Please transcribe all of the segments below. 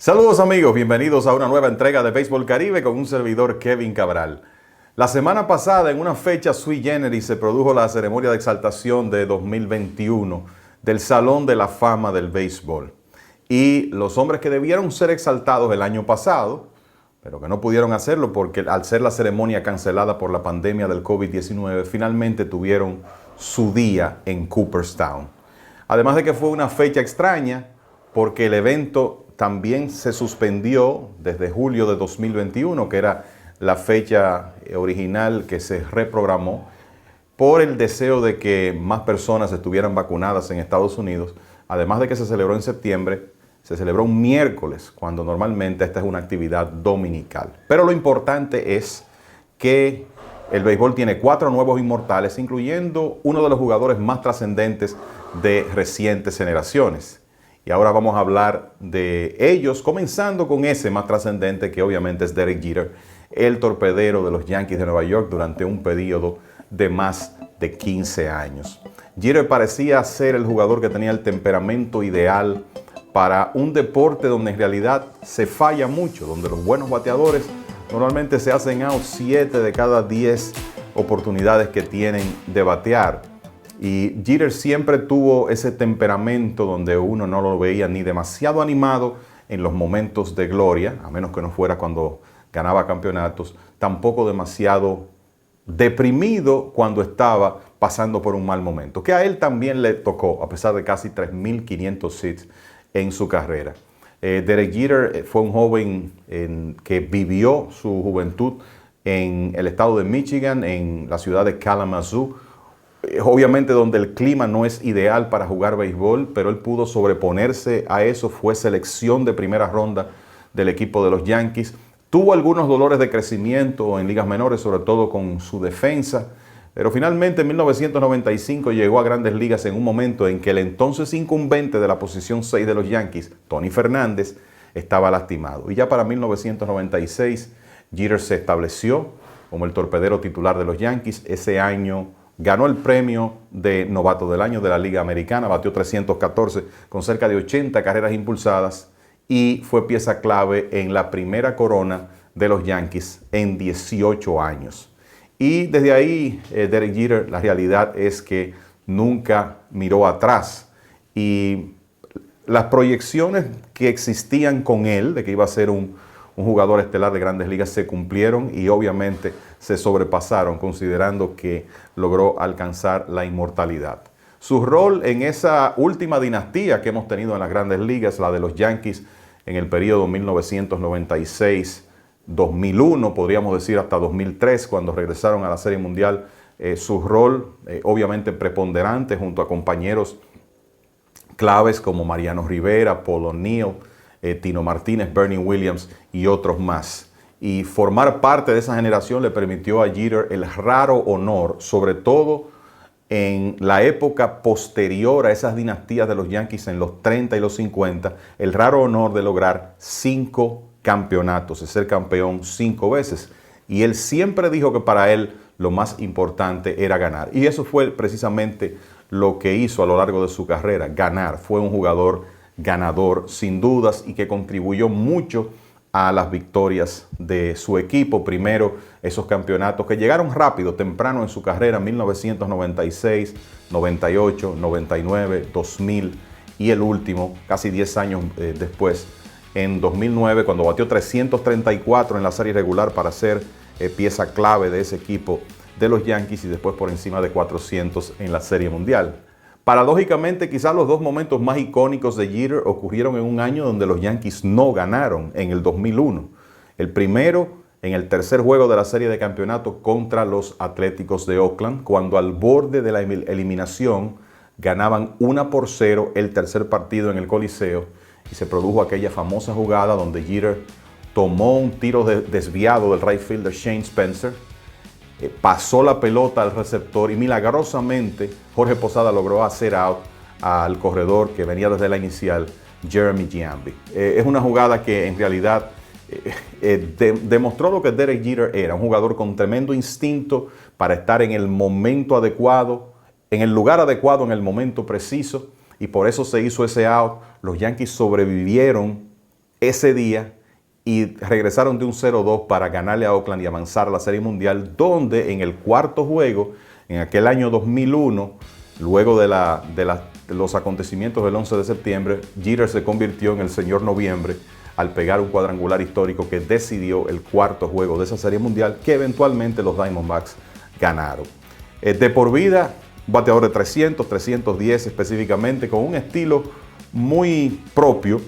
Saludos amigos, bienvenidos a una nueva entrega de Béisbol Caribe con un servidor Kevin Cabral. La semana pasada, en una fecha sui generis, se produjo la ceremonia de exaltación de 2021 del Salón de la Fama del Béisbol. Y los hombres que debieron ser exaltados el año pasado, pero que no pudieron hacerlo porque al ser la ceremonia cancelada por la pandemia del COVID-19, finalmente tuvieron su día en Cooperstown. Además de que fue una fecha extraña porque el evento también se suspendió desde julio de 2021, que era la fecha original que se reprogramó por el deseo de que más personas estuvieran vacunadas en Estados Unidos. Además de que se celebró en septiembre, se celebró un miércoles, cuando normalmente esta es una actividad dominical. Pero lo importante es que el béisbol tiene 4 nuevos inmortales, incluyendo uno de los jugadores más trascendentes de recientes generaciones. Y ahora vamos a hablar de ellos, comenzando con ese más trascendente, que obviamente es Derek Jeter, el torpedero de los Yankees de Nueva York durante un periodo de más de 15 años. Jeter parecía ser el jugador que tenía el temperamento ideal para un deporte donde en realidad se falla mucho, donde los buenos bateadores normalmente se hacen out 7 de cada 10 oportunidades que tienen de batear. Y Jeter siempre tuvo ese temperamento donde uno no lo veía ni demasiado animado en los momentos de gloria, a menos que no fuera cuando ganaba campeonatos, tampoco demasiado deprimido cuando estaba pasando por un mal momento, que a él también le tocó, a pesar de casi 3.500 hits en su carrera. Derek Jeter fue un joven que vivió su juventud en el estado de Michigan, en la ciudad de Kalamazoo, obviamente donde el clima no es ideal para jugar béisbol, pero él pudo sobreponerse a eso, fue selección de primera ronda del equipo de los Yankees. Tuvo algunos dolores de crecimiento en ligas menores, sobre todo con su defensa, pero finalmente en 1995 llegó a Grandes Ligas en un momento en que el entonces incumbente de la posición 6 de los Yankees, Tony Fernández, estaba lastimado. Y ya para 1996, Jeter se estableció como el torpedero titular de los Yankees. Ese año ganó el premio de novato del año de la Liga Americana, batió 314 con cerca de 80 carreras impulsadas y fue pieza clave en la primera corona de los Yankees en 18 años. Y desde ahí, Derek Jeter, la realidad es que nunca miró atrás. Y las proyecciones que existían con él, de que iba a ser un jugador estelar de Grandes Ligas, se cumplieron y obviamente se sobrepasaron, considerando que logró alcanzar la inmortalidad. Su rol en esa última dinastía que hemos tenido en las Grandes Ligas, la de los Yankees en el periodo 1996-2001, podríamos decir hasta 2003, cuando regresaron a la Serie Mundial, su rol obviamente preponderante junto a compañeros claves como Mariano Rivera, Paul O'Neill, Tino Martínez, Bernie Williams y otros más. Y formar parte de esa generación le permitió a Jeter el raro honor, sobre todo en la época posterior a esas dinastías de los Yankees en los 30 y los 50, el raro honor de lograr 5 campeonatos, de ser campeón 5 veces. Y él siempre dijo que para él lo más importante era ganar. Y eso fue precisamente lo que hizo a lo largo de su carrera, ganar. Fue un jugador ganador sin dudas y que contribuyó mucho a las victorias de su equipo. Primero, esos campeonatos que llegaron rápido, temprano en su carrera, 1996, 98, 99, 2000 y el último, casi 10 años después, en 2009, cuando batió 334 en la serie regular para ser pieza clave de ese equipo de los Yankees y después por encima de 400 en la Serie Mundial. Paradójicamente, quizás los 2 momentos más icónicos de Jeter ocurrieron en un año donde los Yankees no ganaron, en el 2001. El primero, en el tercer juego de la serie de campeonato contra los Atléticos de Oakland, cuando al borde de la eliminación ganaban 1-0 el tercer partido en el Coliseo y se produjo aquella famosa jugada donde Jeter tomó un tiro desviado del right fielder Shane Spencer, pasó la pelota al receptor y milagrosamente Jorge Posada logró hacer out al corredor que venía desde la inicial, Jeremy Giambi. Es una jugada que en realidad demostró lo que Derek Jeter era, un jugador con tremendo instinto para estar en el momento adecuado, en el lugar adecuado, en el momento preciso, y por eso se hizo ese out. Los Yankees sobrevivieron ese día y regresaron de un 0-2 para ganarle a Oakland y avanzar a la Serie Mundial, donde en el cuarto juego, en aquel año 2001, luego de los acontecimientos del 11 de septiembre, Jeter se convirtió en el señor Noviembre al pegar un cuadrangular histórico que decidió el cuarto juego de esa Serie Mundial, que eventualmente los Diamondbacks ganaron. De por vida, bateador de 300, 310 específicamente, con un estilo muy propio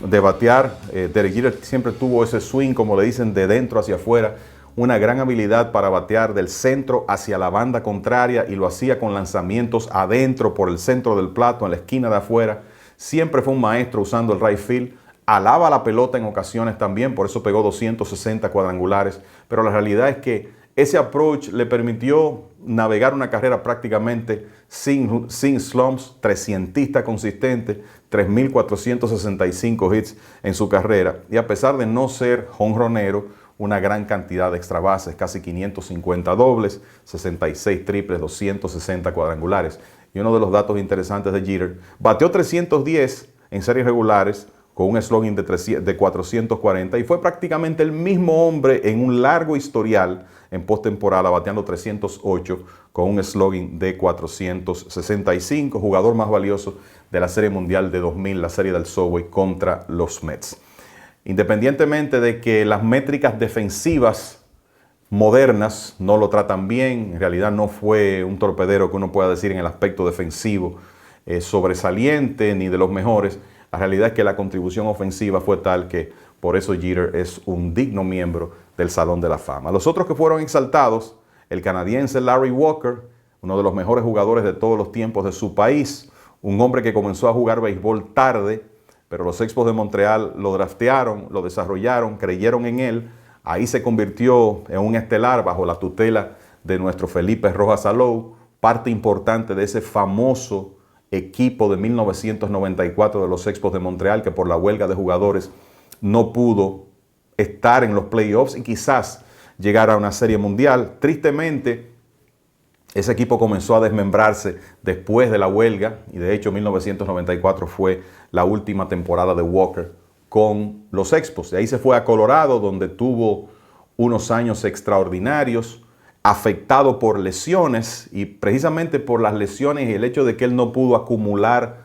de batear. Derek Jeter siempre tuvo ese swing, como le dicen, de dentro hacia afuera, una gran habilidad para batear del centro hacia la banda contraria, y lo hacía con lanzamientos adentro por el centro del plato, en la esquina de afuera. Siempre fue un maestro usando el right field. Alaba la pelota en ocasiones también, por eso pegó 260 cuadrangulares, pero la realidad es que ese approach le permitió navegar una carrera prácticamente sin slumps, 300ista consistente, 3.465 hits en su carrera, y a pesar de no ser jonronero, una gran cantidad de extra bases, casi 550 dobles, 66 triples, 260 cuadrangulares. Y uno de los datos interesantes de Jeter, bateó 310 en series regulares, con un slugging de 440, y fue prácticamente el mismo hombre en un largo historial en postemporada, bateando 308 con un slugging de 465, jugador más valioso de la Serie Mundial de 2000, la serie del Subway contra los Mets. Independientemente de que las métricas defensivas modernas no lo tratan bien, en realidad no fue un torpedero que uno pueda decir en el aspecto defensivo sobresaliente ni de los mejores. La realidad es que la contribución ofensiva fue tal que por eso Jeter es un digno miembro del Salón de la Fama. Los otros que fueron exaltados, el canadiense Larry Walker, uno de los mejores jugadores de todos los tiempos de su país, un hombre que comenzó a jugar béisbol tarde, pero los Expos de Montreal lo draftearon, lo desarrollaron, creyeron en él. Ahí se convirtió en un estelar bajo la tutela de nuestro Felipe Rojas Alou, parte importante de ese famoso equipo de 1994 de los Expos de Montreal, que por la huelga de jugadores no pudo estar en los playoffs y quizás llegar a una serie mundial. Tristemente, ese equipo comenzó a desmembrarse después de la huelga, y de hecho 1994 fue la última temporada de Walker con los Expos. De ahí se fue a Colorado, donde tuvo unos años extraordinarios, afectado por lesiones, y precisamente por las lesiones y el hecho de que él no pudo acumular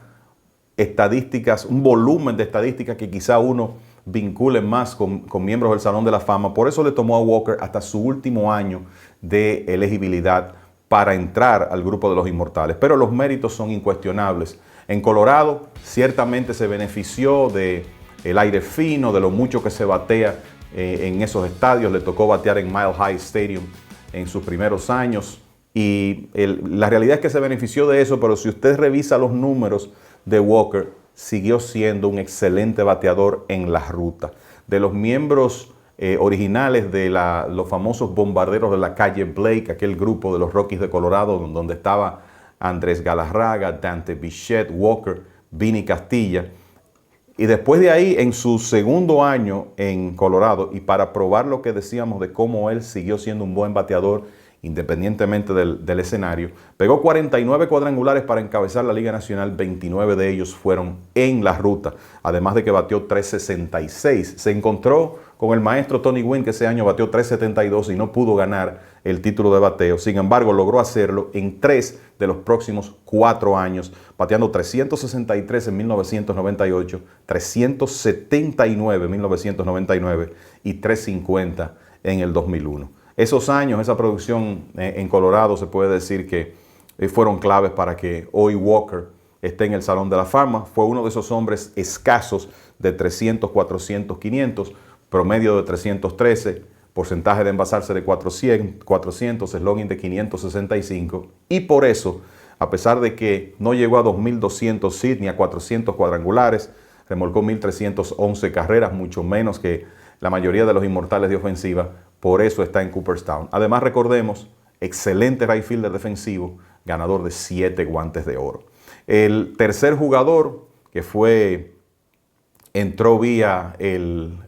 estadísticas, un volumen de estadísticas que quizá uno vincule más con miembros del Salón de la Fama. Por eso le tomó a Walker hasta su último año de elegibilidad para entrar al grupo de los inmortales. Pero los méritos son incuestionables. En Colorado ciertamente se benefició del aire fino, de lo mucho que se batea en esos estadios. Le tocó batear en Mile High Stadium en sus primeros años, y la realidad es que se benefició de eso, pero si usted revisa los números de Walker, siguió siendo un excelente bateador en la ruta. De los miembros originales de los famosos bombarderos de la calle Blake, aquel grupo de los Rockies de Colorado, donde estaba Andrés Galarraga, Dante Bichette, Walker, Vinny Castilla. Y después de ahí, en su segundo año en Colorado, y para probar lo que decíamos de cómo él siguió siendo un buen bateador independientemente del escenario, pegó 49 cuadrangulares para encabezar la Liga Nacional, 29 de ellos fueron en la ruta, además de que batió 366. Se encontró con el maestro Tony Gwynn, que ese año batió 372 y no pudo ganar el título de bateo. Sin embargo, logró hacerlo en 3 de los próximos 4 años, bateando 363 en 1998, 379 en 1999 y 350 en el 2001. Esos años, esa producción en Colorado, se puede decir que fueron claves para que hoy Walker esté en el Salón de la Fama. Fue uno de esos hombres escasos de 300, 400, 500, promedio de 313, porcentaje de envasarse de 400, slugging de 565. Y por eso, a pesar de que no llegó a 2.200 hits ni a 400 cuadrangulares, remolcó 1.311 carreras, mucho menos que la mayoría de los inmortales de ofensiva. Por eso está en Cooperstown. Además, recordemos, excelente right fielder defensivo, ganador de 7 guantes de oro. El tercer jugador que entró vía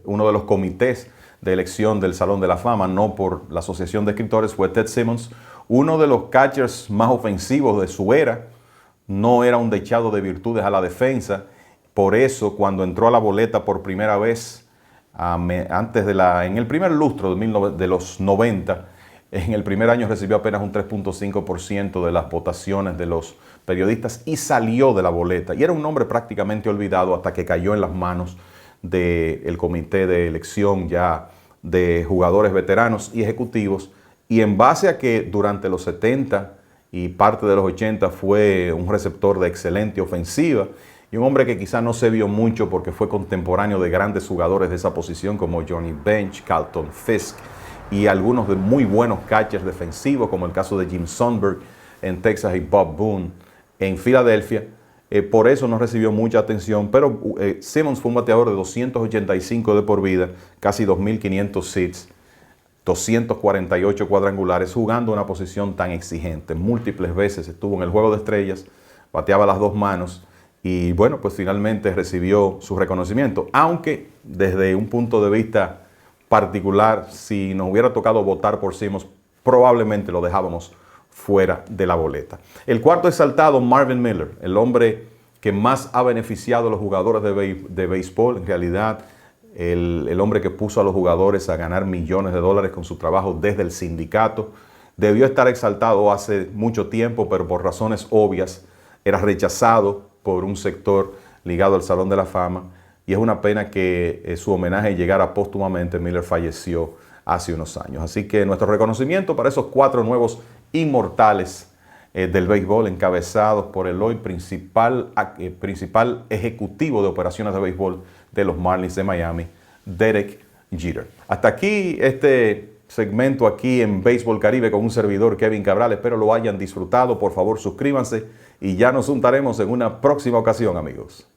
uno de los comités de elección del Salón de la Fama, no por la Asociación de Escritores, fue Ted Simmons, uno de los catchers más ofensivos de su era. No era un dechado de virtudes a la defensa, Por eso, cuando entró a la boleta por primera vez, en el primer lustro de los 90, en el primer año recibió apenas un 3.5% de las votaciones de los periodistas y salió de la boleta. Y era un nombre prácticamente olvidado hasta que cayó en las manos del comité de elección ya de jugadores veteranos y ejecutivos. Y en base a que durante los 70 y parte de los 80 fue un receptor de excelente ofensiva y un hombre que quizá no se vio mucho porque fue contemporáneo de grandes jugadores de esa posición como Johnny Bench, Carlton Fisk y algunos de muy buenos catchers defensivos como el caso de Jim Sundberg en Texas y Bob Boone en Filadelfia. Por eso no recibió mucha atención, pero Simmons fue un bateador de 285 de por vida, casi 2.500 hits, 248 cuadrangulares, jugando una posición tan exigente. Múltiples veces estuvo en el Juego de Estrellas, bateaba las dos manos y bueno, pues finalmente recibió su reconocimiento. Aunque desde un punto de vista particular, si nos hubiera tocado votar por Simmons, probablemente lo dejábamos fuera de la boleta. El cuarto exaltado, Marvin Miller, el hombre que más ha beneficiado a los jugadores de béisbol, en realidad el hombre que puso a los jugadores a ganar millones de dólares con su trabajo desde el sindicato. Debió estar exaltado hace mucho tiempo, pero por razones obvias era rechazado por un sector ligado al Salón de la Fama y es una pena que su homenaje llegara póstumamente. Miller falleció hace unos años. Así que nuestro reconocimiento para esos 4 nuevos inmortales del béisbol, encabezados por el hoy principal ejecutivo de operaciones de béisbol de los Marlins de Miami, Derek Jeter. Hasta aquí este segmento aquí en Béisbol Caribe con un servidor, Kevin Cabral. Espero lo hayan disfrutado. Por favor, suscríbanse y ya nos juntaremos en una próxima ocasión, amigos.